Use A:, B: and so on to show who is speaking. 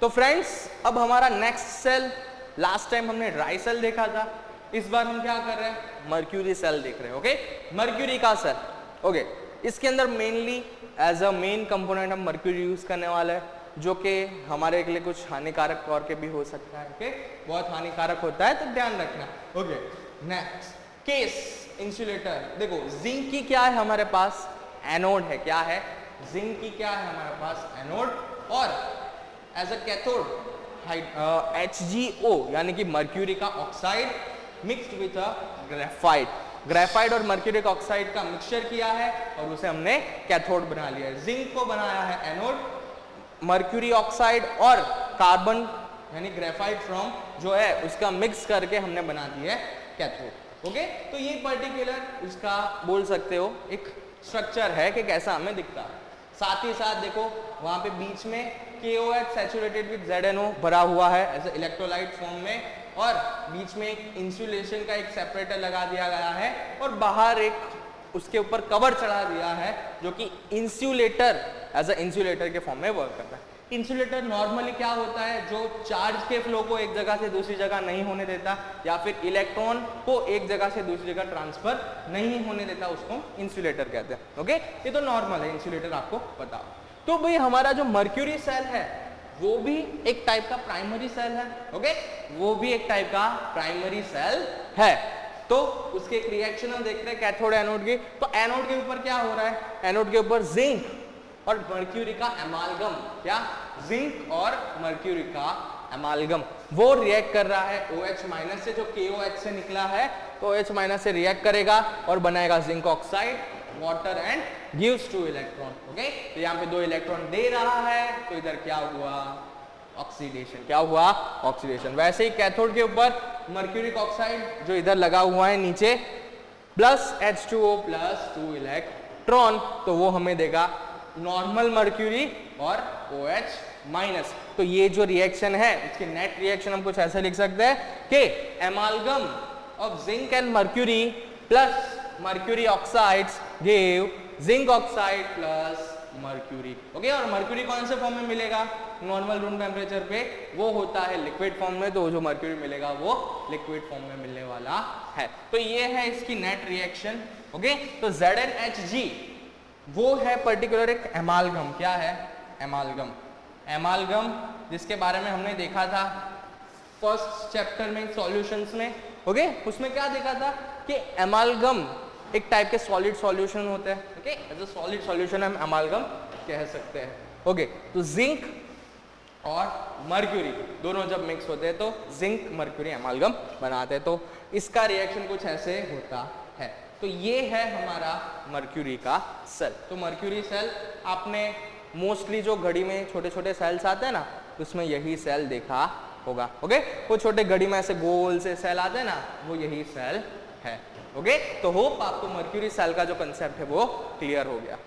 A: तो फ्रेंड्स अब हमारा नेक्स्ट सेल, लास्ट टाइम हमने ड्राई सेल देखा था, इस बार हम क्या कर रहे हैं, मर्क्यूरी सेल देख रहे हैं। ओके, मर्क्यूरी का सेल। ओके, इसके अंदर mainly as a main component हम मर्क्यूरी यूज करने वाले हैं, जो कि हमारे लिए कुछ हानिकारक तौर के भी हो सकता है। ओके, बहुत हानिकारक होता है, तो ध्यान रखना। Okay, next case insulator. देखो जिंक की क्या है हमारे पास, एनोड है। क्या है, जिंक की क्या है हमारे पास, एनोड। और एज अ कैथोड HgO यानी कि मर्क्यूरी का oxide mixed with a graphite. Graphite और मर्क्यूरी का ऑक्साइड का मिक्सचर किया है और उसे हमने कैथोड बना लिया है। जिंक को बनाया है एनोड, मर्क्यूरी ऑक्साइड और कार्बन यानी ग्रेफाइट फ्रॉम जो है उसका मिक्स करके हमने बना दिया है कैथोड। ओके, तो ये पर्टिकुलर उसका बोल सकते हो एक स्ट्रक्चर है कि कैसा हमें दिखता है। साथ ही साथ देखो वहां पे बीच में KOH सैचुरेटेड विद ZNO भरा हुआ है एज इलेक्ट्रोलाइट फॉर्म में, और बीच में एक इंसुलेशन का एक सेपरेटर लगा दिया गया है और बाहर एक उसके ऊपर कवर चढ़ा दिया है जो कि इंसुलेटर एज अ इंसुलेटर के फॉर्म में वर्क करता है। इंसुलेटर नॉर्मली क्या होता है, जो चार्ज के फ्लो को एक जगह से दूसरी जगह नहीं होने देता या फिर इलेक्ट्रॉन को एक जगह से दूसरी जगह ट्रांसफर नहीं होने देता, उसको इंसुलेटर कहते हैं। ओके, ये तो नॉर्मल है, इंसुलेटर आपको पता हो। तो भाई हमारा जो मर्क्यूरी सेल है वो भी एक टाइप का प्राइमरी सेल है। ओके, वो भी एक टाइप का प्राइमरी सेल है। तो उसके एक रिएक्शन हम देख रहे हैं कैथोड एनोड की। तो एनोड के ऊपर क्या हो रहा है, एनोड के ऊपर जिंक और मर्क्यूरी का एमालगम, क्या, जिंक और मर्क्यूरी का एमालगम, वो रिएक्ट कर रहा है OH- से, जो KOH से निकला है तो OH- से रिएक्ट करेगा और बनाएगा zinc oxide, water and gives 2 electron. Okay, तो यहाँ पे 2 इलेक्ट्रॉन दे रहा है, तो इधर क्या हुआ, ऑक्सीडेशन। क्या हुआ, ऑक्सीडेशन। वैसे ही कैथोड के ऊपर मर्क्यूरिक ऑक्साइड जो इधर लगा हुआ है नीचे प्लस H2O प्लस 2 इलेक्ट्रॉन, तो वो हमें देगा नॉर्मल मर्क्यूरी और OH-। तो ये जो रिएक्शन है इसकी नेट रिएक्शन हम कुछ ऐसे लिख सकते हैं कि एमालगम of zinc and mercury plus mercury oxides give zinc oxide plus mercury. Okay, और मर्क्यूरी कौन से फॉर्म में मिलेगा, नॉर्मल रूम टेम्परेचर पे वो होता है लिक्विड फॉर्म में, तो जो मर्क्यूरी मिलेगा वो लिक्विड फॉर्म में मिलने वाला है। तो ये है इसकी नेट रिएक्शन। ओके, तो ZnHg वो है पर्टिकुलर एक एमालगम। क्या है, एमालगम। एमालगम जिसके बारे में हमने देखा था फर्स्ट चैप्टर में सॉल्यूशंस में। ओके, उसमें क्या देखा था कि एमालगम एक टाइप के सॉलिड सॉल्यूशन होते हैं। Okay, as a solid solution हम एमालगम कह सकते हैं। ओके, तो जिंक और मर्क्यूरी दोनों जब मिक्स होते हैं तो जिंक मर्क्यूरी एमालगम बनाते हैं। तो इसका रिएक्शन कुछ ऐसे होता है। तो ये है हमारा मर्क्यूरी का सेल। तो मर्क्यूरी सेल आपने मोस्टली जो घड़ी में छोटे छोटे सेल्स आते हैं ना, उसमें यही सेल देखा होगा। ओके, वो छोटे घड़ी में ऐसे गोल से सेल आते हैं ना, वो यही सेल है। ओके, तो होप आपको मर्क्यूरी सेल का जो कंसेप्ट है वो क्लियर हो गया।